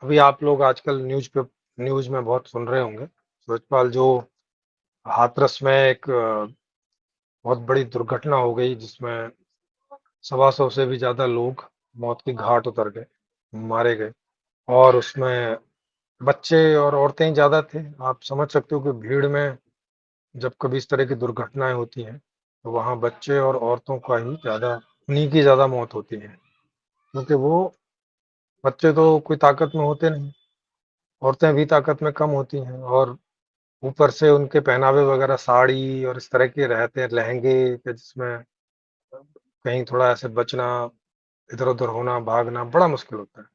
अभी आप लोग आजकल न्यूज में बहुत सुन रहे होंगे। सूरजपाल जो हाथरस में एक बहुत बड़ी दुर्घटना हो गई जिसमें 125 से भी ज्यादा लोग मौत की घाट उतर गए, मारे गए। और उसमें बच्चे और औरतें ही ज्यादा थे। आप समझ सकते हो कि भीड़ में जब कभी इस तरह की दुर्घटनाएं होती हैं तो वहां बच्चे और औरतों का ही ज्यादा, उन्हीं की ज्यादा मौत होती है, क्योंकि वो बच्चे तो कोई ताकत में होते नहीं, औरतें भी ताकत में कम होती हैं, और ऊपर से उनके पहनावे वगैरह साड़ी और इस तरह के रहते हैं, लहंगे के जिसमें कहीं थोड़ा ऐसे बचना, इधर उधर होना, भागना बड़ा मुश्किल होता है।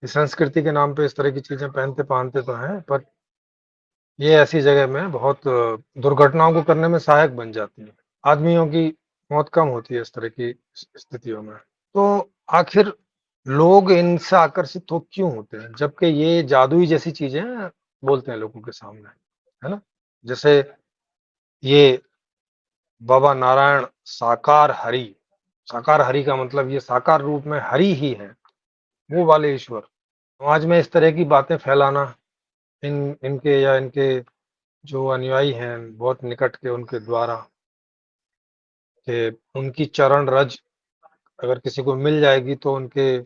इस संस्कृति के नाम पे इस तरह की चीजें पहनते पहनते तो हैं, पर ये ऐसी जगह में बहुत दुर्घटनाओं को करने में सहायक बन जाती है। आदमियों की मौत कम होती है इस तरह की स्थितियों में। तो आखिर लोग इनसे आकर्षित तो क्यों होते हैं, जबकि ये जादुई जैसी चीजें बोलते हैं लोगों के सामने, है ना? जैसे ये बाबा नारायण साकार हरि, साकार हरि का मतलब ये साकार रूप में हरि ही है, वो वाले ईश्वर। समाज में इस तरह की बातें फैलाना, इन इनके या इनके जो अनुयायी हैं बहुत निकट के उनके द्वारा, कि उनकी चरण रज अगर किसी को मिल जाएगी तो उनके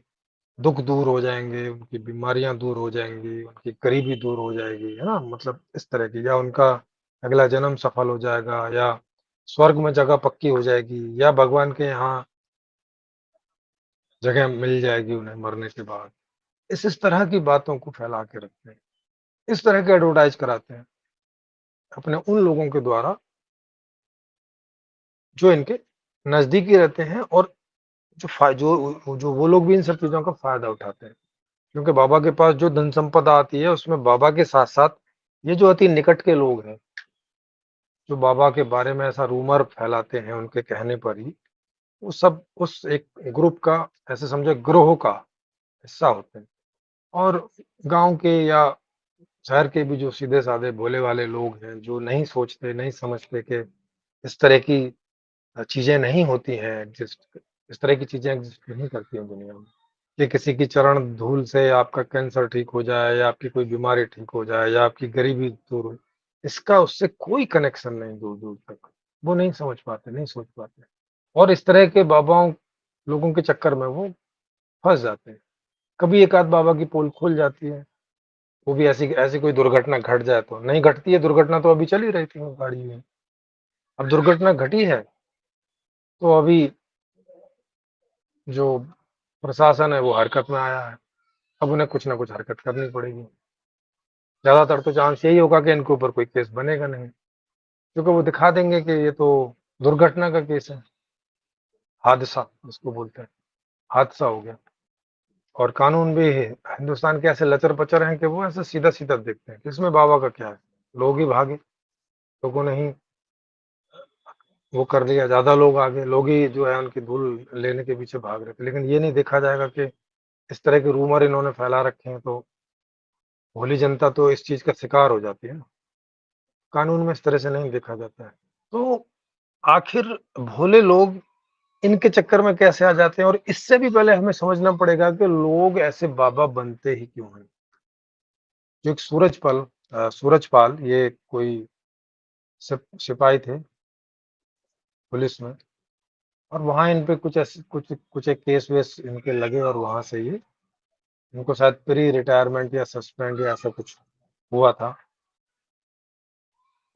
दुख दूर हो जाएंगे, उनकी बीमारियां दूर हो जाएंगी, उनकी गरीबी दूर हो जाएगी, है ना? मतलब इस तरह की, या उनका अगला जन्म सफल हो जाएगा, या स्वर्ग में जगह पक्की हो जाएगी, या भगवान के यहाँ जगह मिल जाएगी उन्हें मरने के बाद। इस तरह की बातों को फैला के रखते हैं, इस तरह के एडवर्टाइज कराते हैं अपने उन लोगों के द्वारा जो इनके नजदीकी रहते हैं, और जो वो लोग भी इन सब चीजों का फायदा उठाते हैं। क्योंकि बाबा के पास जो धन संपदा आती है उसमें बाबा के साथ साथ ये जो अति निकट के लोग हैं, जो बाबा के बारे में ऐसा रूमर फैलाते हैं उनके कहने पर ही, वो सब उस एक ग्रुप का, ऐसे समझो ग्रोह का हिस्सा होते हैं। और गांव के या शहर के भी जो सीधे साधे भोले वाले लोग हैं, जो नहीं सोचते नहीं समझते कि इस तरह की चीजें नहीं होती हैं एग्जिस्ट, इस तरह की चीजें एग्जिस्ट नहीं करती हैं दुनिया में, कि किसी की चरण धूल से आपका कैंसर ठीक हो जाए, या आपकी कोई बीमारी ठीक हो जाए, या आपकी गरीबी दूर हो। इसका उससे कोई कनेक्शन नहीं, दूर दूर तक वो नहीं समझ पाते, नहीं सोच पाते। और इस तरह के बाबाओं, लोगों के चक्कर में वो फंस जाते हैं। कभी एक आध बाबा की पोल खुल जाती है, वो भी ऐसी ऐसी कोई दुर्घटना घट जाए, तो नहीं घटती है दुर्घटना तो अभी चल ही रही थी वो गाड़ी में। अब दुर्घटना घटी है तो अभी जो प्रशासन है वो हरकत में आया है, अब उन्हें कुछ ना कुछ हरकत करनी पड़ेगी। ज्यादातर तो चांस यही होगा कि इनके ऊपर कोई केस बनेगा नहीं, क्योंकि वो दिखा देंगे कि ये तो दुर्घटना का केस है, हादसा जिसको बोलते हैं, हादसा हो गया। और कानून भी हिंदुस्तान के ऐसे लचर पचर हैं कि वो ऐसे सीधा सीधा देखते हैं कि इसमें बाबा का क्या है, लोग ही भागे, लोगों ने ही वो कर लिया, ज्यादा लोग आगे, लोग ही जो है उनकी धूल लेने के पीछे भाग रहे थे। लेकिन ये नहीं देखा जाएगा कि इस तरह के रूमर इन्होंने फैला रखे हैं, तो भोली जनता तो इस चीज का शिकार हो जाती है ना। कानून में इस तरह से नहीं देखा जाता है। तो आखिर भोले लोग इनके चक्कर में कैसे आ जाते हैं, और इससे भी पहले हमें समझना पड़ेगा कि लोग ऐसे बाबा बनते ही क्यों हैं। जो एक सूरजपाल, ये कोई सिपाही थे पुलिस में, और वहां इन पे कुछ ऐसे कुछ कुछ एक केस वेस इनके लगे, और वहां से ये इनको शायद प्री रिटायरमेंट या सस्पेंड या ऐसा कुछ हुआ था।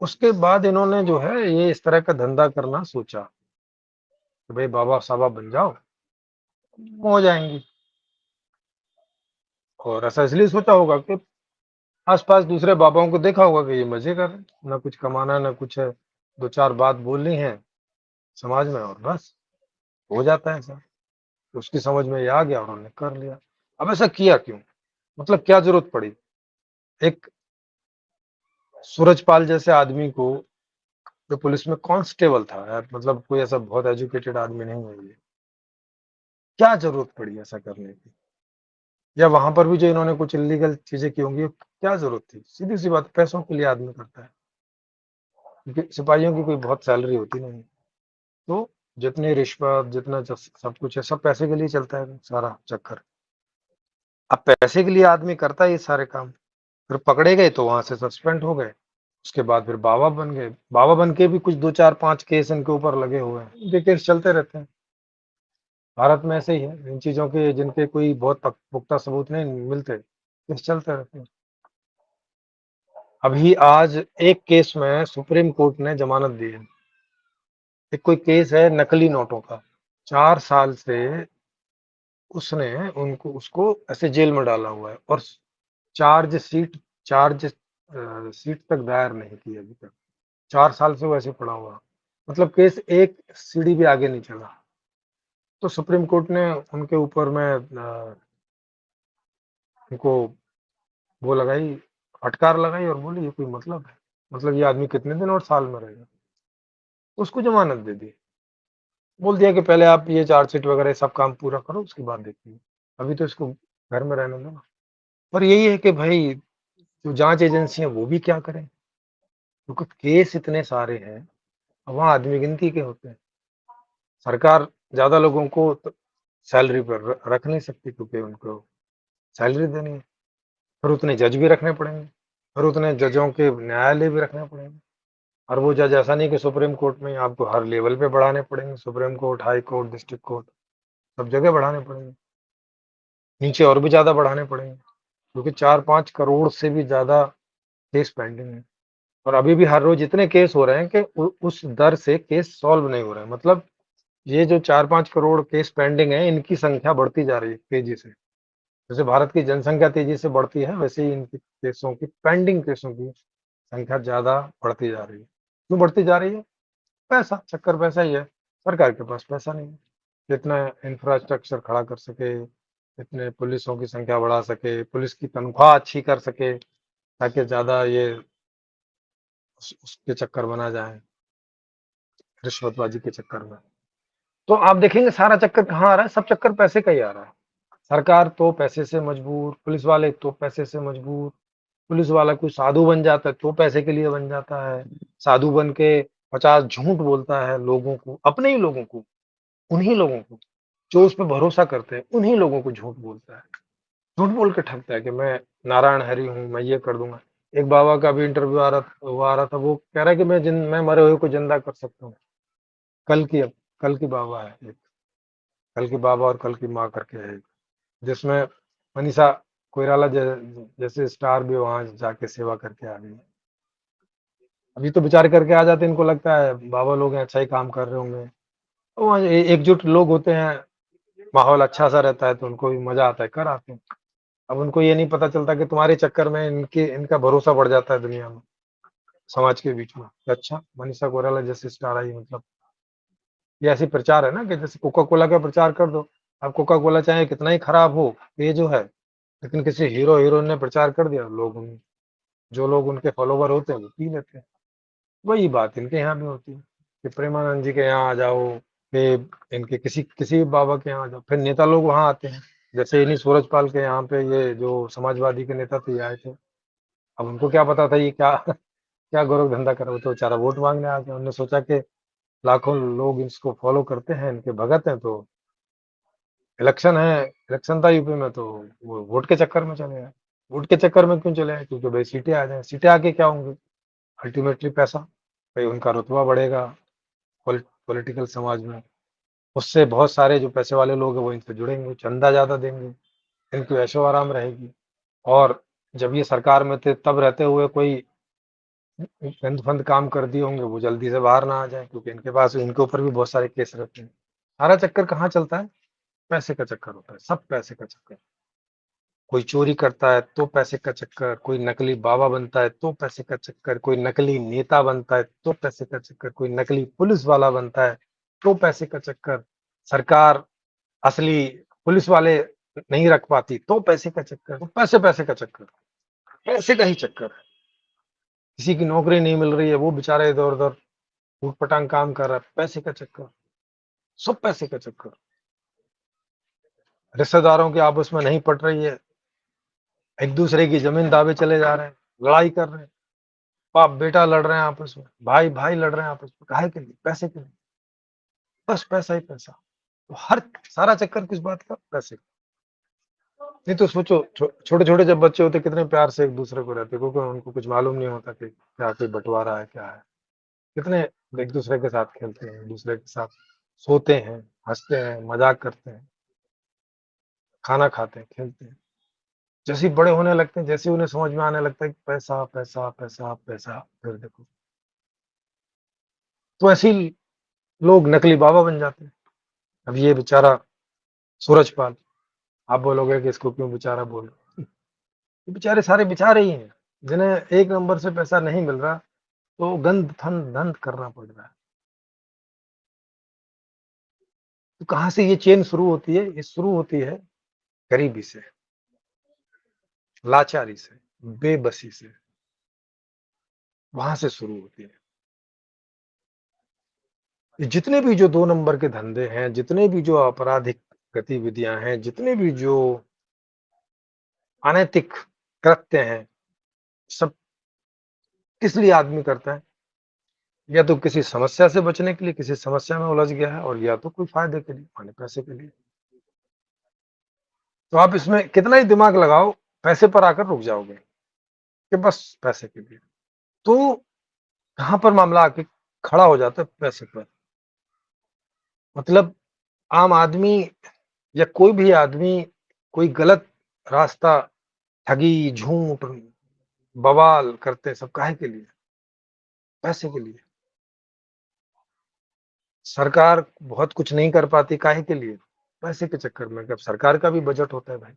उसके बाद इन्होंने जो है ये इस तरह का धंधा करना सोचा कि भाई बाबा साहब बन जाओ, हो जाएंगी। और ऐसा इसलिए सोचा होगा कि आसपास दूसरे बाबाओं को देखा होगा कि ये मजे कर रहे हैं, ना कुछ कमाना ना कुछ है, दो चार बात बोलनी है समाज में और बस हो जाता है ऐसा। तो उसकी समझ में ये आ गया और उन्होंने कर लिया। अब ऐसा किया क्यों, मतलब क्या जरूरत पड़ी एक सूरजपाल जैसे आदमी को, जो पुलिस में कांस्टेबल था यार, मतलब कोई ऐसा बहुत एजुकेटेड आदमी नहीं है ये, क्या जरूरत पड़ी ऐसा करने की? या वहां पर भी जो इन्होंने कुछ इलीगल चीजें की होंगी, क्या जरूरत थी? सीधी सी बात, पैसों के लिए आदमी करता है, क्योंकि सिपाहियों की कोई बहुत सैलरी होती नहीं। तो जितनी रिश्वत, जितना सब कुछ है, सब पैसे के लिए चलता है सारा चक्कर। अब पैसे के लिए आदमी करता है ये सारे काम, फिर पकड़े गए तो वहां से सस्पेंड हो गए, उसके बाद फिर बाबा बन गए। बाबा बन के भी कुछ 2 4 5 केस इनके ऊपर लगे हुए हैं, इनके केस चलते रहते हैं। भारत में ऐसे ही है, इन चीजों के जिनके कोई बहुत पुख्ता सबूत नहीं मिलते, केस चलते रहते हैं। अभी आज एक केस में सुप्रीम कोर्ट ने जमानत दी है। एक कोई केस है नकली नोटों का, 4 साल से उसने उनको उसको ऐसे जेल में डाला हुआ है, और चार्ज सीट तक दायर नहीं की अभी तक। 4 साल से वो ऐसे पड़ा हुआ, मतलब केस एक सीढ़ी भी आगे नहीं चला। तो सुप्रीम कोर्ट ने उनके ऊपर में उनको वो लगाई, फटकार लगाई, और बोली ये कोई मतलब है? मतलब ये आदमी कितने दिन और साल में रहेगा? उसको जमानत दे दी, बोल दिया कि पहले आप ये चार्जशीट वगैरह सब काम पूरा करो, उसके बाद देखिए, अभी तो इसको घर में रहने दो ना। पर यही है कि भाई जो जांच एजेंसी है वो भी क्या करें, क्योंकि केस इतने सारे हैं, वहां आदमी गिनती के होते हैं। सरकार ज्यादा लोगों को सैलरी पर रख नहीं सकती, क्योंकि उनको सैलरी देनी है। फिर उतने जज भी रखने पड़ेंगे, फिर उतने जजों के न्यायालय भी रखने पड़ेंगे। और वो जज ऐसा नहीं कि सुप्रीम कोर्ट में ही, आपको हर लेवल पे बढ़ाने पड़ेंगे, supreme court, high court, district court, सब जगह बढ़ाने पड़ेंगे, नीचे और भी ज्यादा बढ़ाने पड़ेंगे, क्योंकि 4 5 करोड़ से भी ज्यादा केस पेंडिंग है। और अभी भी हर रोज इतने केस हो रहे हैं कि उस दर से केस सॉल्व नहीं हो रहे हैं। मतलब ये जो 4 5 करोड़ केस पेंडिंग है, इनकी संख्या बढ़ती जा रही है तेजी से। जैसे भारत की जनसंख्या तेजी से बढ़ती है, वैसे ही इनकी केसों की, पेंडिंग केसों की संख्या ज्यादा बढ़ती जा रही है। क्यों बढ़ती जा रही है? पैसा, चक्कर पैसा ही है। सरकार के पास पैसा नहीं है जितना इंफ्रास्ट्रक्चर खड़ा कर सके, इतने पुलिसों की संख्या बढ़ा सके, पुलिस की तनख्वाह अच्छी कर सके, ताकि ज्यादा ये उसके चक्कर बना जाए, रिश्वतबाजी के चक्कर में। तो आप देखेंगे सारा चक्कर कहाँ आ रहा है, सब चक्कर पैसे का ही आ रहा है। सरकार तो पैसे से मजबूर, पुलिस वाले तो पैसे से मजबूर। पुलिस वाला कोई साधु बन जाता है तो पैसे के लिए बन जाता है, साधु बन के 50 झूठ बोलता है लोगों को, अपने ही लोगों को, उन्हीं लोगों को जो उस पर भरोसा करते हैं, उन्हीं लोगों को झूठ बोलता है, झूठ बोल के ठगता है कि मैं नारायण हरि हूँ, मैं ये कर दूंगा। एक बाबा का भी इंटरव्यू आ रहा था, वो कह रहा है कि मैं मरे हुए को जिंदा कर सकता हूँ। कल की कल की बाबा है एक, कल की बाबा और कल की माँ करके है, जिसमें मनीषा कोइराला जैसे स्टार भी वहां जाके सेवा करके आ गई है। अभी तो विचार करके आ जाते, इनको लगता है बाबा लोग हैं, अच्छा ही काम कर रहे होंगे। तो वहाँ एकजुट लोग होते हैं, माहौल अच्छा सा रहता है, तो उनको भी मजा आता है, कर आते हैं। अब उनको ये नहीं पता चलता कि तुम्हारे चक्कर में इनका भरोसा बढ़ जाता है दुनिया में, समाज के बीच में। अच्छा, मनीषा कोइराला जैसे स्टार आई, मतलब ये ऐसी प्रचार है ना, कि जैसे कोका कोला का प्रचार कर दो। अब कोका कोला चाहे कितना ही खराब हो, ये जो है, लेकिन किसी हीरो हीरोइन ने प्रचार कर दिया, जो लोग उनके फॉलोवर होते हैं वो पी लेते हैं। वही बात इनके यहाँ भी होती है, कि प्रेमानंद जी के यहाँ आ जाओ, कि इनके किसी किसी भी बाबा के यहाँ आ जाओ, फिर नेता लोग वहां आते हैं। जैसे इन्हीं सूरजपाल के यहाँ पे ये जो समाजवादी के नेता थे, ये आए थे। अब उनको क्या पता था ये क्या क्या गोरख धंधा कर रहे हो, तो बेचारा वोट मांगने आ गया। उन्होंने सोचा कि लाखों लोग इसको फॉलो करते हैं, इनके भगत हैं, तो इलेक्शन है, इलेक्शन था यूपी में, तो वो वोट के चक्कर में चले आए। वोट के चक्कर में क्यों चले आए? क्योंकि भाई सीटें आ जाए, सीटें आके क्या होंगे, अल्टीमेटली पैसा। भाई उनका रुतबा बढ़ेगा पॉलिटिकल समाज में, उससे बहुत सारे जो पैसे वाले लोग हैं वो इनसे जुड़ेंगे, चंदा ज्यादा देंगे, इनकी ऐशो आराम रहेगी। और जब ये सरकार में थे तब रहते हुए कोई गंद फंद काम कर दिए होंगे, वो जल्दी से बाहर ना आ जाए, क्योंकि इनके पास, इनके ऊपर भी बहुत सारे केस रहते हैं। सारा चक्कर कहाँ चलता है? पैसे का चक्कर होता है, सब पैसे का चक्कर। कोई चोरी करता है तो पैसे का चक्कर, कोई नकली बाबा बनता है तो पैसे का चक्कर, कोई नकली नेता बनता है तो पैसे का चक्कर, कोई नकली पुलिस वाला बनता है तो पैसे का चक्कर, सरकार असली पुलिस वाले नहीं रख पाती तो पैसे का चक्कर, तो पैसे पैसे का चक्कर, पैसे का ही चक्कर है। किसी की नौकरी नहीं मिल रही है, वो बेचारा इधर उधर ऊट पटांग काम कर रहा है, पैसे का चक्कर, सब पैसे का चक्कर। रिश्तेदारों की आपस में नहीं पट रही है, एक दूसरे की जमीन दावे चले जा रहे हैं, लड़ाई कर रहे हैं, बाप बेटा लड़ रहे हैं आपस में, भाई भाई लड़ रहे हैं आपस में, काहे के लिए? पैसे के लिए। बस पैसा ही पैसा। तो हर सारा चक्कर किस बात का? पैसे का। नहीं तो सोचो, छोटे छोटे जब बच्चे होते कितने प्यार से एक दूसरे को रहते, क्योंकि उनको कुछ मालूम नहीं होता कि क्या कोई बंटवारा है क्या है। कितने एक दूसरे के साथ खेलते हैं, एक दूसरे के साथ सोते हैं, हंसते हैं, मजाक करते हैं, खाना खाते हैं, खेलते हैं। जैसे ही बड़े होने लगते हैं, जैसे ही उन्हें समझ में आने लगता है कि पैसा पैसा पैसा पैसा, फिर देखो तो ऐसे ही लोग नकली बाबा बन जाते हैं। अब ये बेचारा सूरजपाल, आप बोलोगे कि इसको क्यों बेचारा बोल रहे हो? ये बेचारे सारे बेचारे ही हैं, जिन्हें एक नंबर से पैसा नहीं मिल रहा, तो गंद थन धंध करना पड़ रहा है। तो कहाँ से ये चेन शुरू होती है? ये शुरू होती है गरीबी से, लाचारी से, बेबसी से, वहां से शुरू होती है। ये जितने भी जो 2 नंबर के धंधे हैं, जितने भी जो आपराधिक गतिविधियां हैं, जितने भी जो अनैतिक कृत्य हैं, सब किस लिए आदमी करता है? या तो किसी समस्या से बचने के लिए, किसी समस्या में उलझ गया है, और या तो कोई फायदे के लिए, माने पैसे के लिए। तो आप इसमें कितना ही दिमाग लगाओ, पैसे पर आकर रुक जाओगे कि बस पैसे के लिए। तो कहां पर मामला आके खड़ा हो जाता है? पैसे पर। मतलब आम आदमी या कोई भी आदमी कोई गलत रास्ता, ठगी, झूठ, बवाल करते सब काहे के लिए? पैसे के लिए। सरकार बहुत कुछ नहीं कर पाती, काहे के लिए? पैसे के चक्कर में। अब सरकार का भी बजट होता है भाई,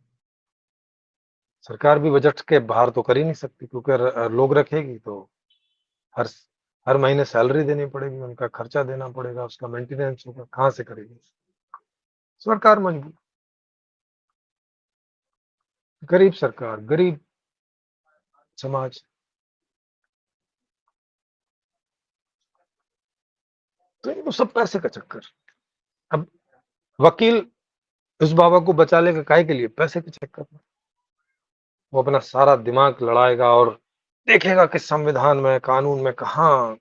सरकार भी बजट के बाहर तो कर ही नहीं सकती, क्योंकि लोग रखेगी तो हर हर महीने सैलरी देनी पड़ेगी, उनका खर्चा देना पड़ेगा, उसका मेंटेनेंस होगा, कहाँ से करेगी? सरकार मजबूर। गरीब सरकार, गरीब समाज। तो इनको सब पैसे का चक्कर। अब वकील उस बाबा को बचा लेगा, काहे के लिए? पैसे के चक्कर में। वो अपना सारा दिमाग लड़ाएगा और देखेगा कि संविधान में, कानून में कहाँ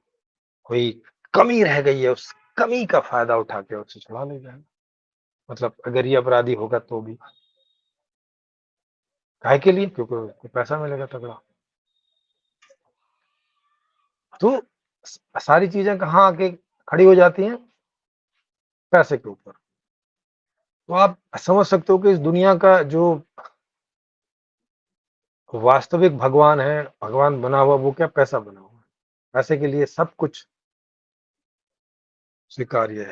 कोई कमी रह गई है, उस कमी का फायदा उठा के उसे छुड़ा ले जाएगा। मतलब अगर ये अपराधी होगा तो भी, काहे के लिए? क्योंकि उसको पैसा मिलेगा तगड़ा। तो सारी चीजें कहाँ आके खड़ी हो जाती हैं? पैसे के ऊपर। तो आप समझ सकते हो कि इस दुनिया का जो वास्तविक भगवान है, भगवान बना हुआ, वो क्या पैसा बना हुआ है? पैसे के लिए सब कुछ स्वीकार्य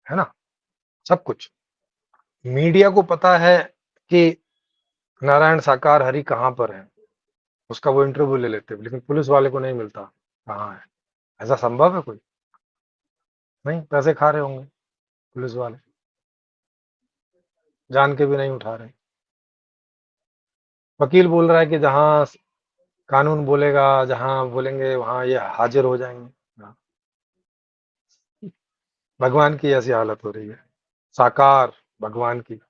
है ना? सब कुछ। मीडिया को पता है कि नारायण साकार हरि कहाँ पर है, उसका वो इंटरव्यू ले लेते हैं, लेकिन पुलिस वाले को नहीं मिलता कहाँ है। ऐसा संभव है कोई? नहीं, पैसे खा रहे होंगे पुलिस वाले, जान के भी नहीं उठा रहे। वकील बोल रहा है कि जहां कानून बोलेगा, जहां बोलेंगे वहां ये हाजिर हो जाएंगे। हाँ, भगवान की ऐसी हालत हो रही है, साकार भगवान की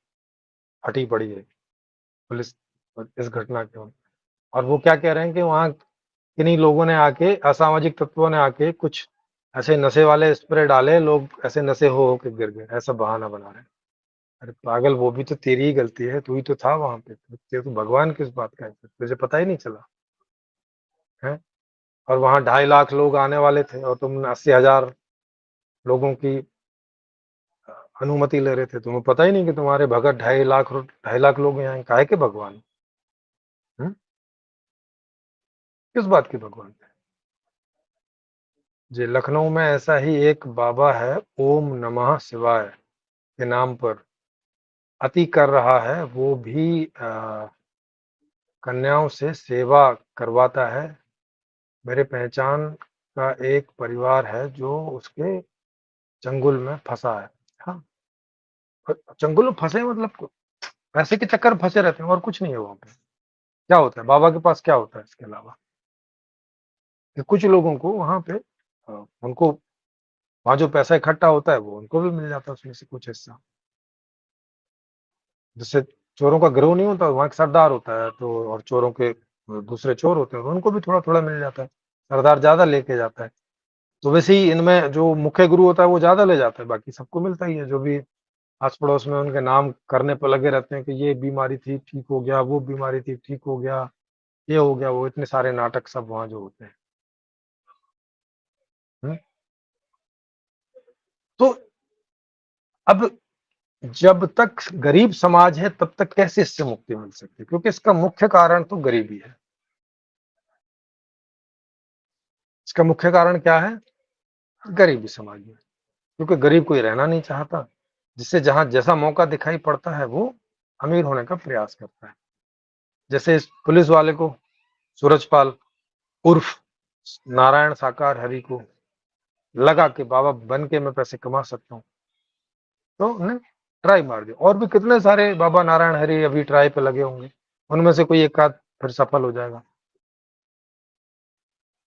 हटी पड़ी है पुलिस इस घटना के वक्त। और वो क्या कह रहे हैं कि वहां किन्हीं लोगों ने आके, असामाजिक तत्वों ने आके कुछ ऐसे नशे वाले स्प्रे डाले, लोग ऐसे नशे हो के गिर गए, ऐसा बहाना बना रहे हैं। अरे पागल, वो भी तो तेरी ही गलती है, तू ही तो था वहां पे, तो भगवान किस बात का है? तुझे पता ही नहीं चला है? और वहां 2.5 लाख लोग आने वाले थे, और तुम 80,000 लोगों की अनुमति ले रहे थे। तुम्हें पता ही नहीं कि तुम्हारे भगत 2.5 लाख लोग यहाँ काहे के भगवान? हम्म? किस बात की भगवान? जी, लखनऊ में ऐसा ही एक बाबा है, ओम नमः शिवाय के नाम पर अति कर रहा है। वो भी कन्याओं से सेवा करवाता है। मेरे पहचान का एक परिवार है जो उसके चंगुल में फंसा है। हाँ, चंगुल में फंसे मतलब पैसे के चक्कर में फंसे रहते हैं, और कुछ नहीं है वहां पे। क्या होता है बाबा के पास? क्या होता है इसके अलावा? कि कुछ लोगों को वहां पे उनको वहां जो पैसा इकट्ठा होता है वो उनको भी मिल जाता है, उसमें से कुछ हिस्सा। जिससे चोरों का गिरोह नहीं होता, वहां एक सरदार होता है, तो और चोरों के दूसरे चोर होते हैं, तो उनको भी थोड़ा थोड़ा मिल जाता है। सरदार ज्यादा लेके जाता है। तो वैसे ही इनमें जो मुख्य गुरु होता है वो ज्यादा ले जाता है, बाकी सबको मिलता ही है, जो भी आस पड़ोस में उनके नाम करने पर लगे रहते हैं कि ये बीमारी थी ठीक हो गया, वो बीमारी थी ठीक हो गया, ये हो गया, वो इतने सारे नाटक सब वहां जो होते हैं। हम्म? तो अब जब तक गरीब समाज है तब तक कैसे इससे मुक्ति मिल सकती है, क्योंकि इसका मुख्य कारण तो गरीबी है। इसका मुख्य कारण क्या है? गरीबी समाज में, क्योंकि गरीब कोई रहना नहीं चाहता, जिससे जहां जैसा मौका दिखाई पड़ता है वो अमीर होने का प्रयास करता है। जैसे इस पुलिस वाले को, सूरजपाल उर्फ नारायण साकार हरि को लगा कि बाबा बन के मैं पैसे कमा सकता हूँ, तो उन्हें ट्राई मार दिया। और भी कितने सारे बाबा नारायण हरि अभी ट्राई पे लगे होंगे, उनमें से कोई एक आध फिर सफल हो जाएगा।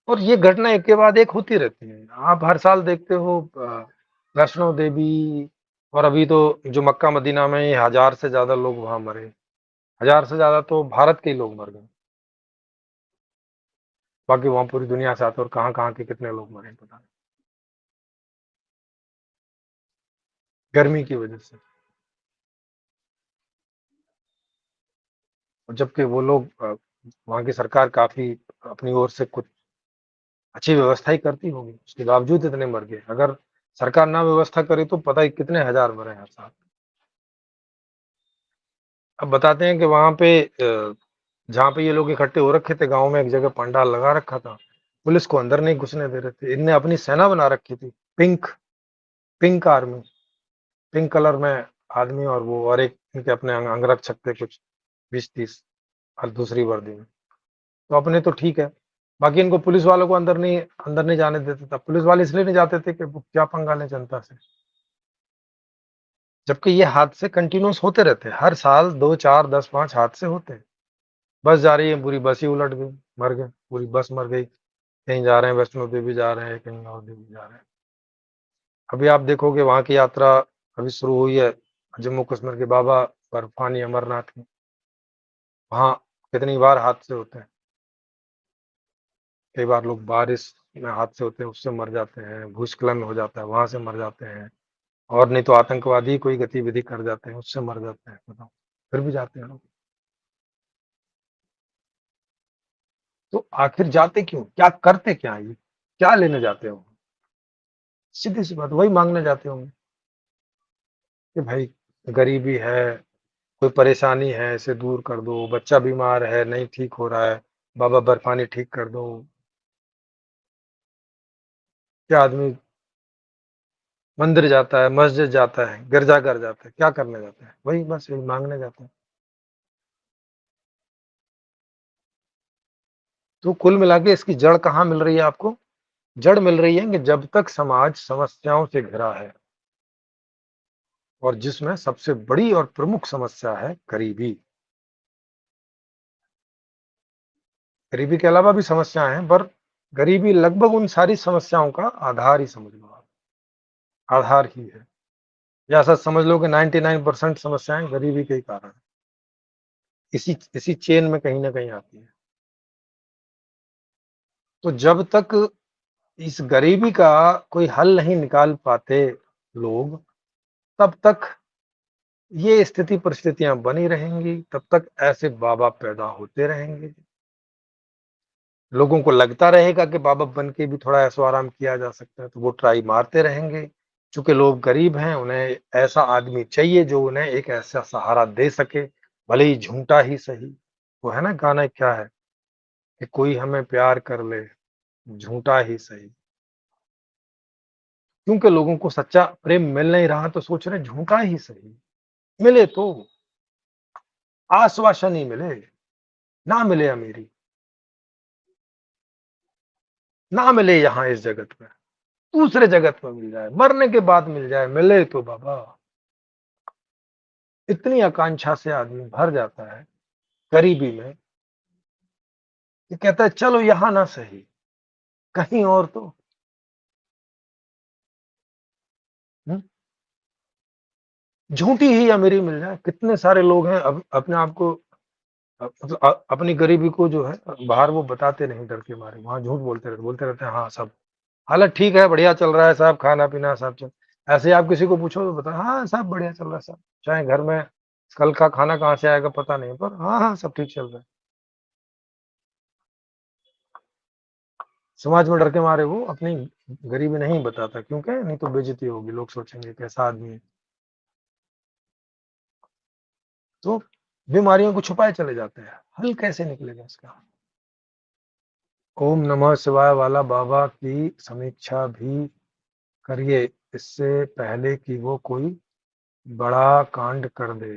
और ये घटना एक के बाद एक होती रहती है। आप हर साल देखते हो वैष्णो देवी, और अभी तो जो मक्का मदीना में 1000 से ज्यादा लोग वहां मरे। 1000 से ज्यादा तो भारत के ही लोग मर गए, बाकी वहां पूरी दुनिया से आते और कहाँ कहाँ के कितने लोग मरे पता नहीं, गर्मी की वजह से। और जबकि वो लोग वहां की सरकार काफी अपनी ओर से कुछ अच्छी व्यवस्था ही करती होगी, उसके बावजूद इतने मर गए। अगर सरकार ना व्यवस्था करे तो पता ही कितने हजार मरे हर साल। अब बताते हैं कि वहां पे जहाँ पे ये लोग इकट्ठे हो रखे थे, गांव में एक जगह पंडाल लगा रखा था, पुलिस को अंदर नहीं घुसने दे रहे थे। इनने अपनी सेना बना रखी थी, pink pink army, pink colour में आदमी, और वो और एक इनके अपने अंगरक्षक थे कुछ 20-30, और दूसरी वर्दी में। तो अपने तो ठीक है, बाकी इनको पुलिस वालों को अंदर नहीं जाने देते था। पुलिस वाले इसलिए नहीं जाते थे कि वो क्या पंगा लें जनता से। जबकि ये हादसे कंटिन्यूस होते रहते हैं, हर साल 2 4 10 5 हादसे होते हैं। बस जा रही है, पूरी बस ही उलट गई, मर गए, पूरी बस मर गई। कहीं जा रहे हैं वैष्णो देवी जा रहे हैं, कहीं और देवी जा रहे हैं। अभी आप देखोगे वहां की यात्रा अभी शुरू हुई है, जम्मू कश्मीर के बाबा बर्फानी अमरनाथ की। वहां कितनी बार हादसे होते हैं, कई बार लोग बारिश में हादसे होते हैं उससे मर जाते हैं, भूस्खलन हो जाता है वहां से मर जाते हैं, और नहीं तो आतंकवादी कोई गतिविधि कर जाते हैं उससे मर जाते हैं, बताओ, फिर भी जाते हैं लोग। तो आखिर जाते क्यों, क्या करते, क्या ये क्या लेने जाते हो? सीधी सी बात, वही मांगने जाते होंगे कि भाई गरीबी है, कोई परेशानी है इसे दूर कर दो, बच्चा बीमार है नहीं ठीक हो रहा है, बाबा बर्फानी ठीक कर दो। क्या आदमी मंदिर जाता है, मस्जिद जाता है, गिरजाघर जाता है, क्या करने जाता है? वही बस वही मांगने जाता है। तो कुल मिला के इसकी जड़ कहाँ मिल रही है आपको? जड़ मिल रही है कि जब तक समाज समस्याओं से घिरा है, और जिसमें सबसे बड़ी और प्रमुख समस्या है गरीबी। गरीबी के अलावा भी समस्याएं हैं, पर गरीबी लगभग उन सारी समस्याओं का आधार ही समझ लो आप, आधार ही है। या ऐसा समझ लो कि 99% समस्याएं गरीबी के ही कारण है। इसी इसी चेन में कहीं ना कहीं आती है। तो जब तक इस गरीबी का कोई हल नहीं निकाल पाते लोग, तब तक ये स्थिति परिस्थितियां बनी रहेंगी, तब तक ऐसे बाबा पैदा होते रहेंगे। लोगों को लगता रहेगा कि बाबा बन के भी थोड़ा ऐशो आराम किया जा सकता है, तो वो ट्राई मारते रहेंगे। चूंकि लोग गरीब हैं, उन्हें ऐसा आदमी चाहिए जो उन्हें एक ऐसा सहारा दे सके, भले ही झूठा ही सही। वो है ना गाना, क्या है कि कोई हमें प्यार कर ले, झूठा ही सही। क्योंकि लोगों को सच्चा प्रेम मिल नहीं रहा तो सोच रहे झूठा ही सही मिले, तो आश्वासन ही मिले, ना मिले अमीरी, ना मिले यहाँ इस जगत में, दूसरे जगत में मिल जाए, मरने के बाद मिल जाए, मिले तो बाबा। इतनी आकांक्षा से आदमी भर जाता है गरीबी में कि कहता है चलो यहां ना सही, कहीं और तो। हम्म? झूठी ही अमीरी मिल जाए। कितने सारे लोग हैं अब अपने आप को मतलब अपनी गरीबी को जो है बाहर वो बताते नहीं, डर के मारे वहां झूठ बोलते रहते हैं, हाँ सब हालत ठीक है, बढ़िया चल रहा है साहब, खाना पीना सब चल। ऐसे आप किसी को पूछो तो बता, हाँ सब बढ़िया चल रहा है, सब चाहे घर में कल का खाना कहाँ से आएगा पता नहीं, पर हाँ हाँ सब ठीक चल रहा है। समाज में डर के मारे वो अपनी गरीबी नहीं बताता, क्योंकि नहीं तो बेइज्जती होगी, लोग सोचेंगे कैसा आदमी है। तो बीमारियों को छुपाए चले जाते हैं, हल कैसे निकलेगा इसका। ओम नमः शिवाय वाला बाबा की समीक्षा भी करिए, इससे पहले कि वो कोई बड़ा कांड कर दे।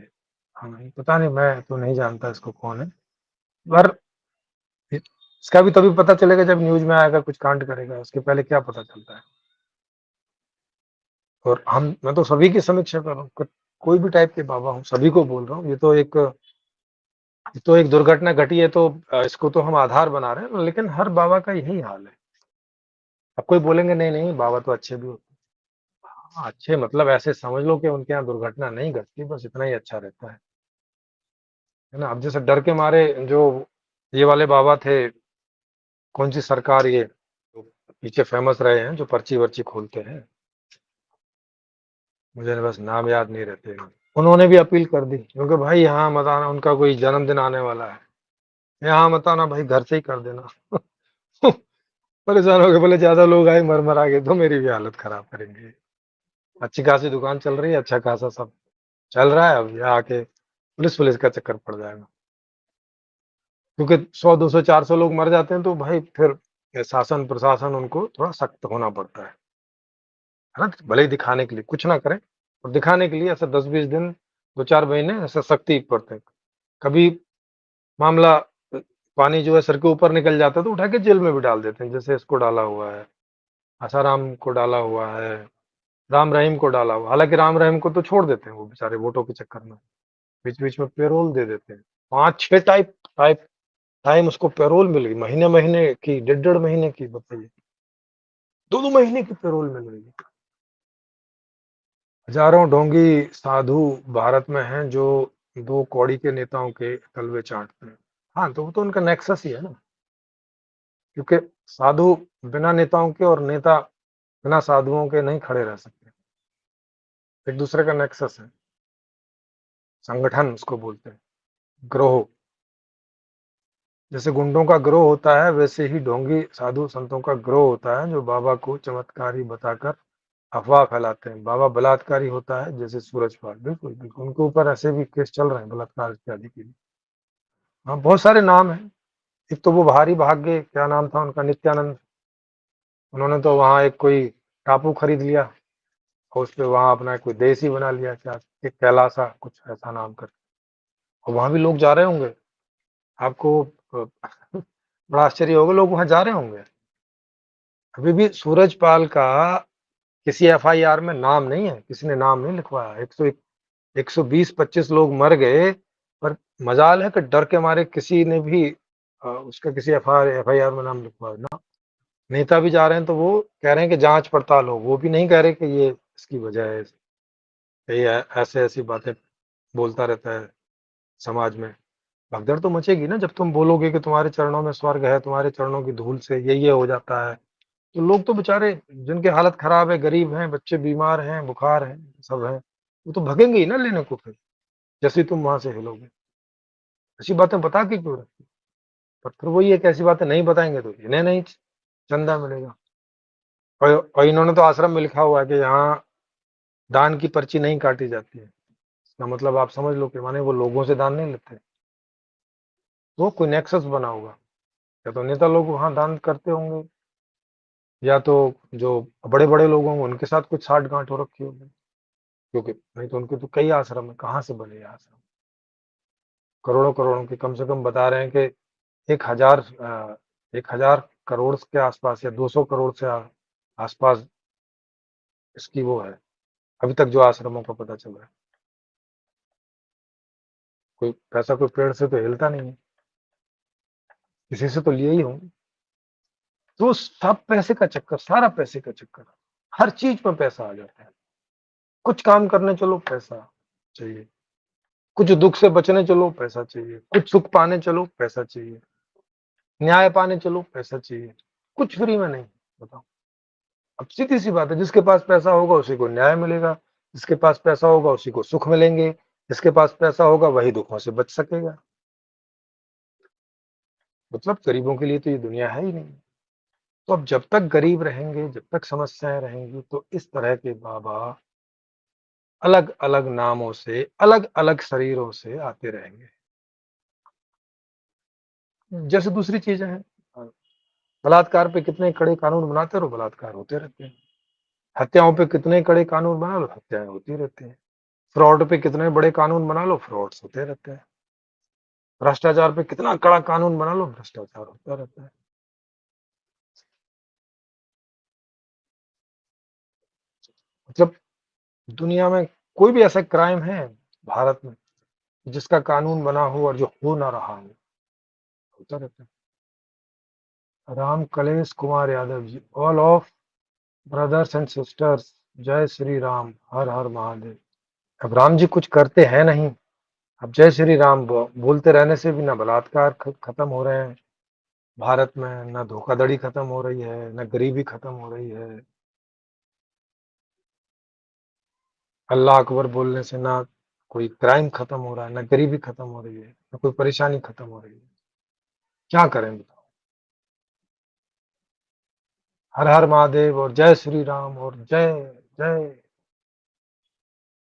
हाँ पता नहीं, मैं तो नहीं जानता इसको कौन है, पर इसका भी तभी पता चलेगा जब न्यूज में आएगा कुछ कांड करेगा, उसके पहले क्या पता चलता है। और मैं तो सभी की समीक्षा कर रहा हूँ, कोई भी टाइप के बाबा हूँ, सभी को बोल रहा हूँ, ये तो एक दुर्घटना घटी है, तो इसको तो हम आधार बना रहे हैं, लेकिन हर बाबा का यही हाल है। अब कोई बोलेंगे नहीं नहीं बाबा तो अच्छे भी होते हैं, हाँ, अच्छे मतलब ऐसे समझ लो कि उनके यहाँ दुर्घटना नहीं घटती, बस इतना ही अच्छा रहता है ना। अब जैसे डर के मारे जो ये वाले बाबा थे, कौन सी सरकार ये जो पीछे फेमस रहे हैं, जो पर्ची वर्ची खोलते हैं, मुझे बस नाम याद नहीं रहते, उन्होंने भी अपील कर दी, क्योंकि भाई यहाँ मत आना, उनका कोई जन्मदिन आने वाला है, यहाँ मत आना भाई, घर से ही कर देना। परेशान हो गए, बोले ज्यादा लोग आए मर मर आ गए तो मेरी भी हालत खराब करेंगे। अच्छी खासी दुकान चल रही है, अच्छा खासा सब चल रहा है, अब यहाँ आके पुलिस पुलिस का चक्कर पड़ जाएगा, क्योंकि 100 200 400 लोग मर जाते हैं, तो भाई फिर शासन प्रशासन उनको थोड़ा सख्त होना पड़ता है ना, भले ही दिखाने के लिए कुछ ना करें, और दिखाने के लिए ऐसा 10 20 दिन 2 4 महीने ऐसा सख्ती पड़ते हैं। कभी मामला पानी जो है सर के ऊपर निकल जाता है तो उठा के जेल में भी डाल देते हैं, जैसे इसको डाला हुआ है, आसाराम को डाला हुआ है, राम रहीम को डाला हुआ, हालांकि राम रहीम को तो छोड़ देते हैं वो बेचारे वोटों के चक्कर में, बीच बीच में पेरोल दे देते हैं, 5 6 टाइप टाइप टाइम उसको पेरोल मिल गई, महीने महीने की, 1.5 1.5 महीने की, बताइए, 2 2 महीने की पेरोल मिल रही है। हजारों ढोंगी साधु भारत में हैं जो 2 कौड़ी के नेताओं के तलवे चाटते हैं। हाँ तो वो तो उनका नेक्सस ही है ना, क्योंकि साधु बिना नेताओं के और नेता बिना साधुओं के नहीं खड़े रह सकते, एक दूसरे का नेक्सस है, संगठन उसको बोलते हैं, ग्रोह। जैसे गुंडों का ग्रोह होता है, वैसे ही ढोंगी साधु संतों का ग्रोह होता है, जो बाबा को चमत्कारी बताकर अफवाह फैलाते हैं। बाबा बलात्कारी होता है, जैसे सूरजपाल, बिल्कुल बिल्कुल उनके ऊपर ऐसे भी केस चल रहे हैं बलात्कार इत्यादि के लिए। हाँ बहुत सारे नाम हैं, एक तो वो भारी भाग्य, क्या नाम था उनका, नित्यानंद, उन्होंने तो वहाँ एक कोई टापू खरीद लिया, और उस पे वहाँ अपना कोई देश ही बना लिया, क्या एक कैलासा कुछ ऐसा नाम कर, और वहाँ भी लोग जा रहे होंगे, आपको बड़ा आश्चर्य होगा, लोग वहाँ जा रहे होंगे। अभी भी सूरजपाल का किसी एफआईआर में नाम नहीं है, किसी ने नाम नहीं लिखवाया, 120 25 लोग मर गए, पर मजाल है कि डर के मारे किसी ने भी उसका किसी एफआईआर में नाम लिखवाया ना। नेता भी जा रहे हैं तो वो कह रहे हैं कि जांच पड़ताल हो, वो भी नहीं कह रहे कि ये इसकी वजह है, ये ऐसे ऐसी बातें बोलता रहता है समाज में। भगदड़ तो मचेगी ना, जब तुम बोलोगे कि तुम्हारे चरणों में स्वर्ग है, तुम्हारे चरणों की धूल से ये हो जाता है, तो लोग तो बेचारे जिनकी हालत खराब है, गरीब हैं, बच्चे बीमार हैं, बुखार है, सब है, वो तो भगेंगे ही ना लेने को, फिर जैसे तुम वहां से हिलोगे। ऐसी बातें बता के क्यों रखती, पर फिर वही एक ऐसी बातें नहीं बताएंगे तो इन्हें नहीं चंदा मिलेगा। और इन्होंने तो आश्रम में लिखा हुआ है कि यहाँ दान की पर्ची नहीं काटी जाती है, इसका मतलब आप समझ लो कि माने वो लोगों से दान नहीं लेते, तो कोई नेक्सस बना होगा, या तो नेता लोग वहां दान करते होंगे, या तो जो बड़े बड़े लोग होंगे उनके साथ कुछ साठ गांठ हो रखी होगी, क्योंकि नहीं तो उनके तो कई आश्रम है, कहाँ से बने ये आश्रम, करोड़ों करोड़ों के, कम से कम बता रहे हैं कि 1,000 1,000 करोड़ के आसपास या 200 करोड़ से आसपास इसकी वो है, अभी तक जो आश्रमों का पता चल रहा है। कोई पैसा कोई पेड़ से तो हिलता नहीं है, किसी से तो लिए ही होंगे। तो सब पैसे का चक्कर, सारा पैसे का चक्कर, हर चीज में पैसा आ जाता है, कुछ काम करने चलो पैसा चाहिए, कुछ दुख से बचने चलो पैसा चाहिए, कुछ सुख पाने चलो पैसा चाहिए, न्याय पाने चलो पैसा चाहिए, कुछ फ्री में नहीं, बताओ। अब सीधी सी बात है, जिसके पास पैसा होगा उसी को न्याय मिलेगा, जिसके पास पैसा होगा उसी को सुख मिलेंगे, जिसके पास पैसा होगा वही दुखों से बच सकेगा। मतलब गरीबों के लिए तो ये दुनिया है ही नहीं। तो अब जब तक गरीब रहेंगे, जब तक समस्याएं रहेंगी, तो इस तरह के बाबा अलग अलग नामों से, अलग अलग शरीरों से आते रहेंगे। जैसे दूसरी चीजें हैं, बलात्कार पे कितने कड़े कानून बनाते रहो, बलात्कार होते रहते हैं। हत्याओं पे कितने कड़े कानून बना लो, हत्याएं होती रहती हैं। फ्रॉड पे कितने बड़े कानून बना लो, फ्रॉड्स होते रहते हैं। भ्रष्टाचार पे कितना कड़ा कानून बना लो, भ्रष्टाचार होता रहता है। मतलब दुनिया में कोई भी ऐसा क्राइम है भारत में जिसका कानून बना हो और जो हो ना रहा हो, होता रहता है। Ram Kalesh Kumar Yadav ji, all of brothers and sisters, जय श्री राम, हर हर महादेव। अब राम जी कुछ करते हैं नहीं, अब जय श्री राम बोलते रहने से भी ना बलात्कार खत्म हो रहे हैं भारत में, ना धोखाधड़ी खत्म हो रही है, ना गरीबी खत्म हो रही है। अल्लाह अकबर बोलने से ना कोई क्राइम खत्म हो रहा है, ना गरीबी खत्म हो रही है, ना कोई परेशानी खत्म हो रही है। क्या करें बताओ। हर हर महादेव और जय श्री राम और जय जय,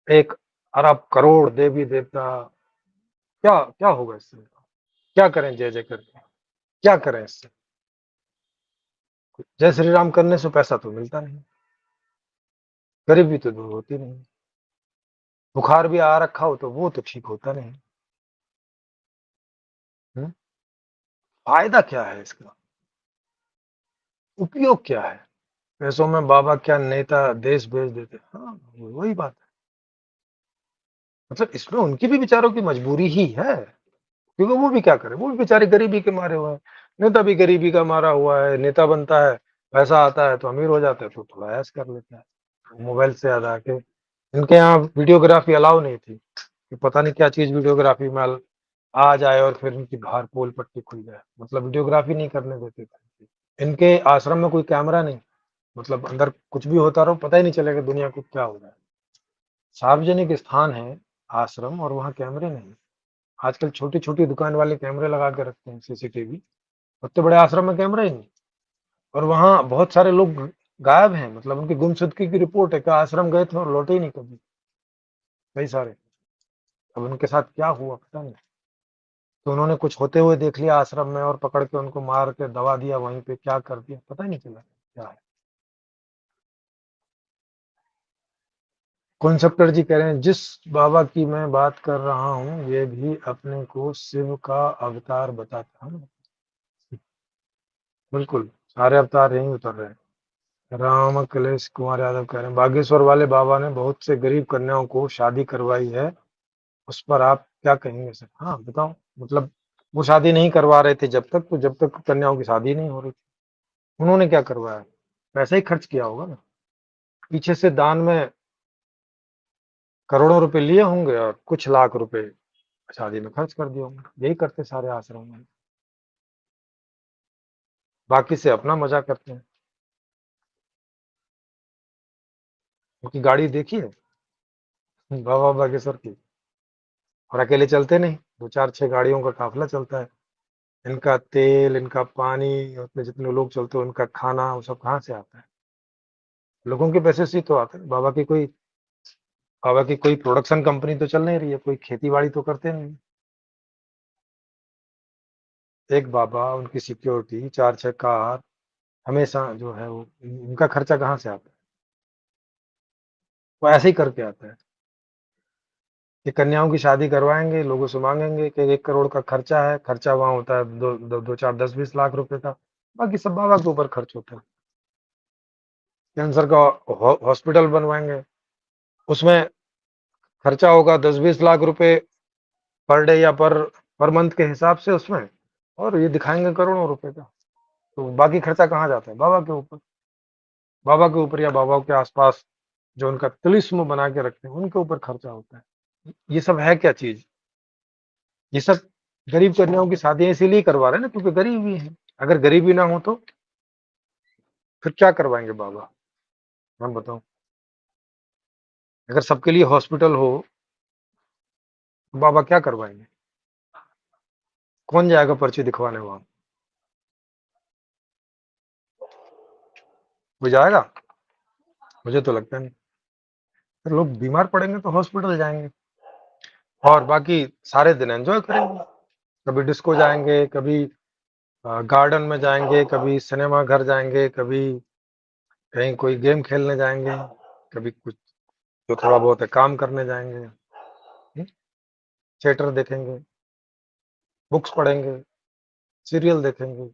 एक अरब करोड़ देवी देवता, क्या क्या होगा इससे? क्या करें जय जय करके, क्या करें इससे? जय श्री राम करने से पैसा तो मिलता नहीं, गरीबी तो दूर होती नहीं, बुखार भी आ रखा हो तो वो तो ठीक होता नहीं। हम्म? फायदा क्या है इसका, उपयोग क्या है? पैसों में बाबा क्या नेता देश भेज देते, हाँ वही बात है। मतलब इसमें उनकी भी बेचारों की मजबूरी ही है, क्योंकि वो भी क्या करे, वो भी बेचारे गरीबी के मारे हुए हैं। नेता भी गरीबी का मारा हुआ है, नेता बनता है, पैसा आता है तो अमीर हो जाता है, तो थोड़ा ऐश कर लेता है मोबाइल से याद आके। इनके यहाँ वीडियोग्राफी अलाउ नहीं थी, कि पता नहीं क्या चीज वीडियोग्राफी में आ जाए और फिर इनकी बाहर पोल पट्टी खुल जाए, मतलब वीडियोग्राफी नहीं करने देते थे। इनके आश्रम में कोई कैमरा नहीं, मतलब अंदर कुछ भी होता रहो पता ही नहीं चलेगा दुनिया को क्या हो रहा है। सार्वजनिक स्थान है आश्रम, और वहाँ कैमरे नहीं। आजकल छोटी छोटी दुकान वाले कैमरे लगा के रखते हैं, सीसीटीवी। उतने बड़े आश्रम में कैमरा ही नहीं। और वहाँ बहुत सारे लोग गायब हैं, मतलब उनकी गुमशुदगी की रिपोर्ट है कि आश्रम गए थे और लौटे ही नहीं कभी, कई सारे। अब उनके साथ क्या हुआ पता नहीं। तो उन्होंने कुछ होते हुए देख लिया आश्रम में और पकड़ के उनको मार के दबा दिया, वहीं पे क्या कर दिया पता ही नहीं चला क्या है। कॉन्सेप्टर जी कह रहे हैं, जिस बाबा की मैं बात कर रहा हूँ ये भी अपने को शिव का अवतार बताता है। बिल्कुल, सारे अवतार यहीं उतर रहे हैं। राम कलेश कुमार यादव कह रहे हैं, बागेश्वर वाले बाबा ने बहुत से गरीब कन्याओं को शादी करवाई है, उस पर आप क्या कहेंगे सर? हाँ बताओ। मतलब वो शादी नहीं करवा रहे थे जब तक, तो जब तक कन्याओं की शादी नहीं हो रही थी, उन्होंने क्या करवाया? पैसा ही खर्च किया होगा ना, पीछे से दान में करोड़ों रुपए लिए होंगे और कुछ लाख रुपए शादी में खर्च कर दिए होंगे। यही करते सारे आश्रम में, बाकी से अपना मजा करते हैं। उनकी गाड़ी देखी है बाबा बागेश्वर की, और अकेले चलते नहीं, दो चार छह गाड़ियों का काफिला चलता है। इनका तेल, इनका पानी, उसमें जितने लोग चलते हो, इनका खाना, वो सब कहाँ से आता है? लोगों के पैसे से ही तो आता है। बाबा की कोई प्रोडक्शन कंपनी तो चल नहीं रही है, कोई खेती बाड़ी तो करते नहीं। एक बाबा, उनकी सिक्योरिटी, चार छह कार, हमेशा जो है वो, उनका खर्चा कहाँ से आता है? वो ऐसे ही करके आता है कि कन्याओं की शादी करवाएंगे, लोगों से मांगेंगे कि 1 करोड़ का खर्चा है, खर्चा वहां होता है दो चार 10-20 लाख रुपए का, बाकी सब बाबा के ऊपर खर्च होता है। कैंसर का हॉस्पिटल बनवाएंगे, उसमें खर्चा होगा 10-20 लाख रुपए पर डे या पर मंथ के हिसाब से उसमें, और ये दिखाएंगे करोड़ों रुपए का। तो बाकी खर्चा कहाँ जाता है? बाबा के ऊपर। बाबा के ऊपर या बाबा के आसपास जो उनका तिलिस्म बना के रखते हैं उनके ऊपर खर्चा होता है। ये सब है क्या चीज? ये सब गरीब कन्याओं की शादियां इसीलिए करवा रहे हैं ना, क्योंकि गरीबी है। अगर गरीबी ना हो तो फिर क्या करवाएंगे बाबा? मैं बताऊं, अगर सबके लिए हॉस्पिटल हो तो बाबा क्या करवाएंगे? कौन जाएगा पर्ची दिखवाने वहां? वो जाएगा? मुझे तो लगता नहीं। फिर लोग बीमार पड़ेंगे तो हॉस्पिटल जाएंगे, और बाकी सारे दिन एंजॉय करेंगे। कभी डिस्को जाएंगे, कभी गार्डन में जाएंगे, कभी सिनेमा घर जाएंगे, कभी कहीं कोई गेम खेलने जाएंगे, कभी कुछ जो थोड़ा बहुत है काम करने जाएंगे, थिएटर देखेंगे, बुक्स पढ़ेंगे, सीरियल देखेंगे,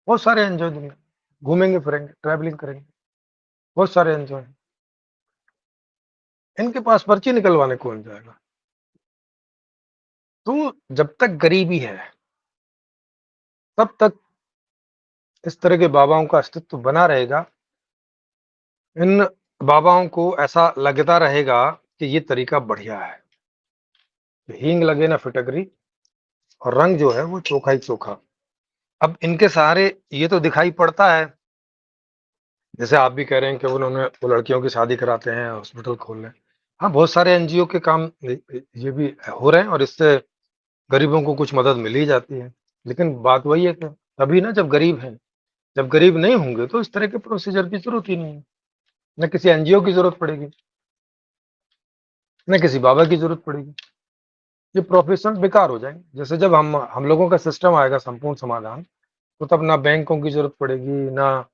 बहुत सारे एंजॉय दुनिया। घूमेंगे फिरेंगे, ट्रैवलिंग करेंगे, बहुत सारे एंजॉय। इनके पास पर्ची निकलवाने कौन जाएगा? तो जब तक गरीबी है तब तक इस तरह के बाबाओं का अस्तित्व बना रहेगा। इन बाबाओं को ऐसा लगता रहेगा कि ये तरीका बढ़िया है, हींग लगे ना फिटकरी, और रंग जो है वो चोखा ही चोखा। अब इनके सहारे ये तो दिखाई पड़ता है, जैसे आप भी कह रहे हैं कि उन्होंने वो लड़कियों की शादी कराते हैं, हॉस्पिटल खोल रहे हैं। हाँ, बहुत सारे एनजीओ के काम ये भी हो रहे हैं, और इससे गरीबों को कुछ मदद मिल ही जाती है। लेकिन बात वही है कि अभी ना, जब गरीब हैं, जब गरीब नहीं होंगे तो इस तरह के प्रोसीजर की जरूरत ही नहीं है। न किसी एनजीओ की जरूरत पड़ेगी, न किसी बाबा की जरूरत पड़ेगी। ये प्रोफेशन बेकार हो जाएंगे। जैसे जब हम लोगों का सिस्टम आएगा संपूर्ण समाधान, तो तब ना बैंकों की जरूरत पड़ेगी, ना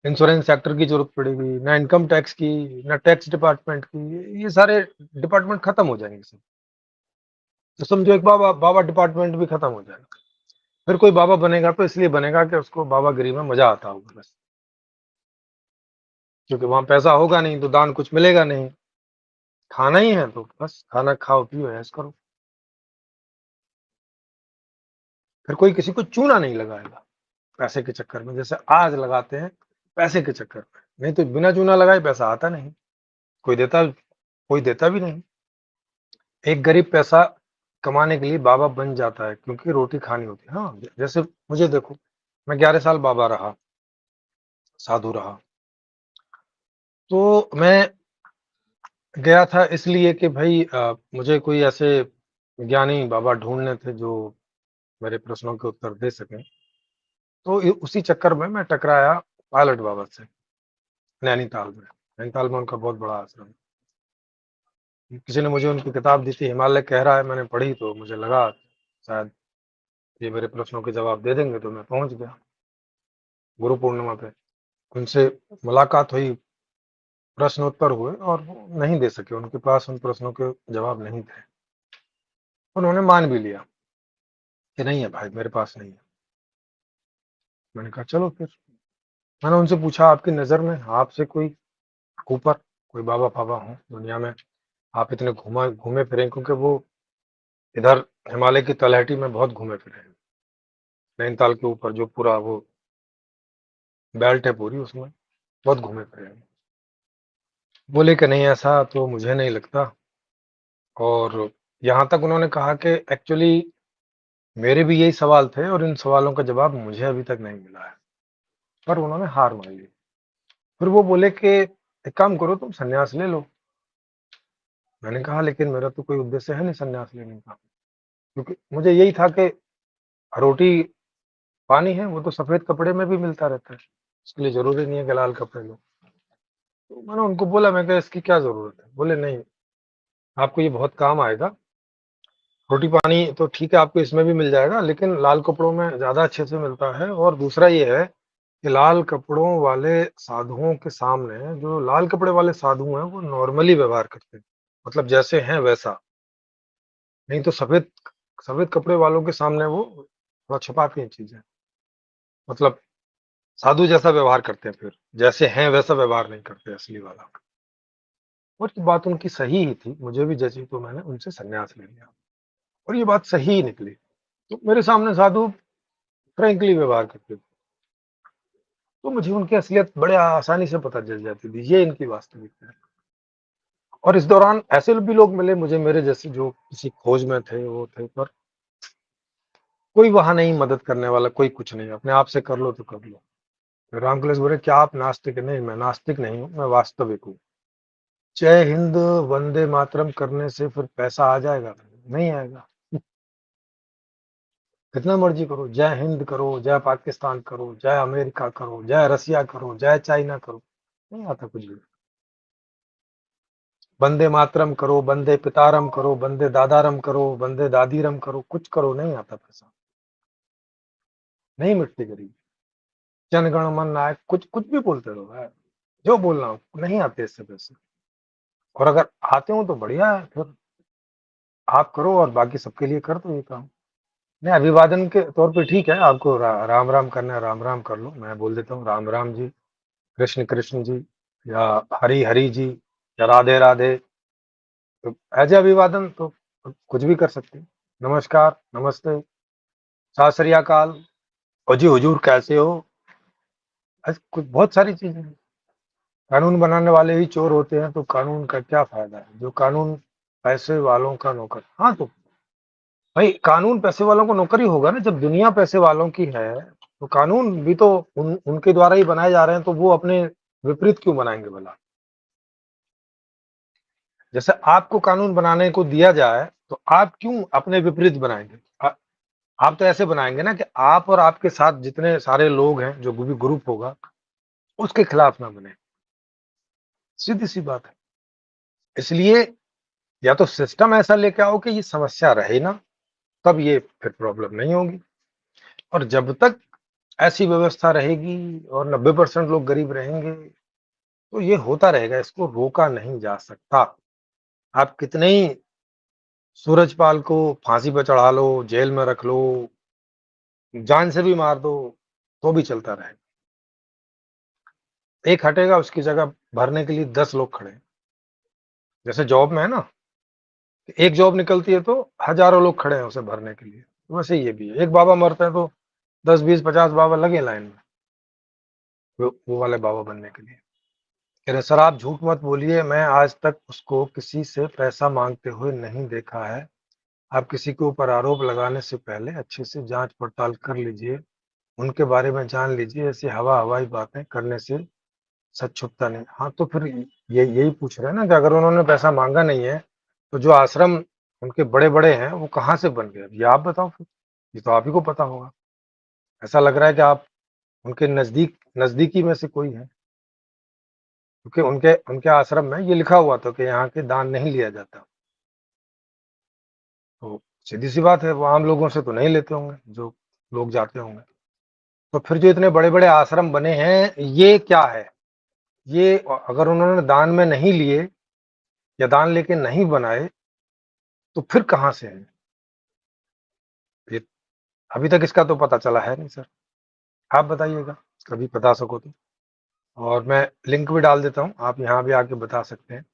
इंश्योरेंस सेक्टर की जरूरत पड़ेगी, ना इनकम टैक्स की, ना टैक्स डिपार्टमेंट की। ये सारे डिपार्टमेंट खत्म हो जाएंगे सब। तो समझो एक बाबा बाबा डिपार्टमेंट भी खत्म हो जाएगा। फिर कोई बाबा बनेगा तो इसलिए बनेगा कि उसको बाबागिरी में मजा आता होगा बस, क्योंकि वहां पैसा होगा नहीं तो दान कुछ मिलेगा नहीं। खाना ही है तो बस खाना खाओ पियो ऐश करो। फिर कोई किसी को चूना नहीं लगाएगा पैसे के चक्कर में, जैसे आज लगाते हैं पैसे के चक्कर में। नहीं तो बिना चूना लगाए पैसा आता नहीं, कोई देता भी नहीं। एक गरीब पैसा कमाने के लिए बाबा बन जाता है क्योंकि रोटी खानी होती है। हाँ, जैसे मुझे देखो, मैं 11 साल बाबा रहा, साधु रहा। तो मैं गया था इसलिए कि भाई मुझे कोई ऐसे ज्ञानी बाबा ढूंढने थे जो मेरे प्रश्नों के उत्तर दे सकें। तो उसी चक्कर में मैं टकराया पायलट बाबा से, नैनीताल में। नैनीताल में उनका बहुत बड़ा आश्रम है। किसी ने मुझे उनकी किताब दी थी, हिमालय कह रहा है, मैंने पढ़ी तो मुझे लगा शायद ये मेरे प्रश्नों के जवाब दे देंगे, तो मैं पहुंच गया गुरु पूर्णिमा पे। उनसे मुलाकात हुई, प्रश्न उत्तर हुए, और वो नहीं दे सके, उनके पास उन प्रश्नों के जवाब नहीं थे। उन्होंने मान भी लिया कि नहीं है भाई, मेरे पास नहीं है। मैंने कहा चलो फिर। मैंने उनसे पूछा, आपकी नज़र में आपसे कोई ऊपर कोई बाबा फाबा हो दुनिया में? आप इतने घूमे फिरे, क्योंकि वो इधर हिमालय की तलहटी में बहुत घूमे फिरे हैं। नैनीताल के ऊपर जो पूरा वो बेल्ट है पूरी, उसमें बहुत घूमे फिरे हैं। बोले कि नहीं, ऐसा तो मुझे नहीं लगता। और यहाँ तक उन्होंने कहा कि एक्चुअली मेरे भी यही सवाल थे, और इन सवालों का जवाब मुझे अभी तक नहीं मिला है। पर उन्होंने हार मान ली। फिर वो बोले कि एक काम करो, तुम संन्यास ले लो। मैंने कहा लेकिन मेरा तो कोई उद्देश्य है नहीं संन्यास लेने का, क्योंकि मुझे यही था कि रोटी पानी है वो तो सफेद कपड़े में भी मिलता रहता है, उसके लिए जरूरी नहीं है कि लाल कपड़े लो। तो मैंने उनको बोला, मैं कहा इसकी क्या जरूरत है? बोले नहीं, आपको ये बहुत काम आएगा। रोटी पानी तो ठीक है, आपको इसमें भी मिल जाएगा, लेकिन लाल कपड़ों में ज्यादा अच्छे से मिलता है। और दूसरा ये है कि लाल कपड़ों वाले साधुओं के सामने, जो लाल कपड़े वाले साधु हैं वो नॉर्मली व्यवहार करते हैं, मतलब जैसे हैं वैसा। नहीं तो सफेद सफेद कपड़े वालों के सामने वो थोड़ा छुपाती हैं चीजें, मतलब साधु जैसा व्यवहार करते हैं, फिर जैसे हैं वैसा व्यवहार नहीं करते असली वाला। और ये बात उनकी सही ही थी, मुझे भी जची, तो मैंने उनसे संन्यास ले लिया। और ये बात सही ही निकली। तो मेरे सामने साधु फ्रैंकली व्यवहार करते थे, तो मुझे उनकी असलियत बड़े आसानी से पता चल जाती थी, ये इनकी वास्तविकता है। और इस दौरान ऐसे भी लोग मिले मुझे, मेरे जैसे, जो किसी खोज में थे, वो थे, पर कोई वहां नहीं मदद करने वाला, कोई कुछ नहीं, अपने आप से कर लो तो कर लो। रामकलेश बोले, क्या आप नास्तिक हैं? नहीं, मैं नास्तिक नहीं हूँ, मैं वास्तविक हूँ। जय हिंद, वंदे मातरम करने से फिर पैसा आ जाएगा? नहीं आएगा। कितना मर्जी करो, जय हिंद करो, जय पाकिस्तान करो, जय अमेरिका करो, जय रसिया करो, जय चाइना करो, नहीं आता कुछ भी। वंदे मातरम करो, वंदे पितारम करो, वंदे दादारम करो, वंदे दादीरम करो, कुछ करो, नहीं आता पैसा। नहीं मिटती गरीबी। जनगण मन नायक, कुछ कुछ भी बोलते रहो यार, जो बोलना हो, नहीं आते इससे पैसे। और अगर आते हो तो बढ़िया है, फिर आप करो और बाकी सबके लिए कर दो ये काम। नहीं, अभिवादन के तौर पे ठीक है, आपको राम राम करना है, राम राम कर लो, मैं बोल देता हूँ राम राम जी, कृष्ण कृष्ण जी, या हरि हरि जी, या राधे राधे। तो एज ए अभिवादन तो कुछ भी कर सकते हैं। नमस्कार, नमस्ते, सत श्री अकाल, और जी हुजूर कैसे हो। कुछ बहुत सारी चीजें हैं। कानून बनाने वाले ही चोर होते हैं, तो कानून का क्या फायदा है? जो कानून पैसे वालों का नौकर, हाँ तो भाई कानून पैसे वालों को नौकर ही होगा ना। जब दुनिया पैसे वालों की है तो कानून भी तो उनके द्वारा ही बनाए जा रहे हैं, तो वो अपने विपरीत क्यों बनाएंगे भला? जैसे आपको कानून बनाने को दिया जाए तो आप क्यों अपने विपरीत बनाएंगे? आप तो ऐसे बनाएंगे ना कि आप और आपके साथ जितने सारे लोग हैं, जो भी ग्रुप होगा, उसके खिलाफ ना बने। सीधी सी बात है। इसलिए या तो सिस्टम ऐसा लेके आओ कि ये समस्या रहे ना, तब ये फिर प्रॉब्लम नहीं होगी। और जब तक ऐसी व्यवस्था रहेगी और 90% लोग गरीब रहेंगे, तो ये होता रहेगा, इसको रोका नहीं जा सकता। आप कितने ही सूरजपाल को फांसी पर चढ़ा लो, जेल में रख लो, जान से भी मार दो, तो भी चलता रहेगा। एक हटेगा, उसकी जगह भरने के लिए 10 लोग खड़े हैं। जैसे जॉब में है ना, एक जॉब निकलती है तो हजारों लोग खड़े हैं उसे भरने के लिए, तो वैसे ये भी है। एक बाबा मरते हैं तो 10 20 50 बाबा लगे लाइन में, वो वाले बाबा बनने के लिए। कह रहे, सर आप झूठ मत बोलिए, मैं आज तक उसको किसी से पैसा मांगते हुए नहीं देखा है। आप किसी के ऊपर आरोप लगाने से पहले अच्छे से जांच पड़ताल कर लीजिए, उनके बारे में जान लीजिए। ऐसी हवा हवाई बातें करने से सच छुपता नहीं। हाँ तो फिर ये यही पूछ रहे हैं ना कि अगर उन्होंने पैसा मांगा नहीं है, तो जो आश्रम उनके बड़े बड़े हैं वो कहाँ से बन गए? ये आप बताओ फिर, ये तो आप ही को पता होगा। ऐसा लग रहा है कि आप उनके नजदीकी में से कोई है, क्योंकि उनके उनके आश्रम में ये लिखा हुआ था कि यहाँ के दान नहीं लिया जाता। तो सीधी सी बात है, वो आम लोगों से तो नहीं लेते होंगे जो लोग जाते होंगे। तो फिर जो इतने बड़े बड़े आश्रम बने हैं, ये क्या है? ये अगर उन्होंने दान में नहीं लिए या दान लेके नहीं बनाए, तो फिर कहाँ से है ये? अभी तक इसका तो पता चला है नहीं सर। आप बताइएगा, कभी बता सको तो। और मैं लिंक भी डाल देता हूँ, आप यहाँ भी आके बता सकते हैं।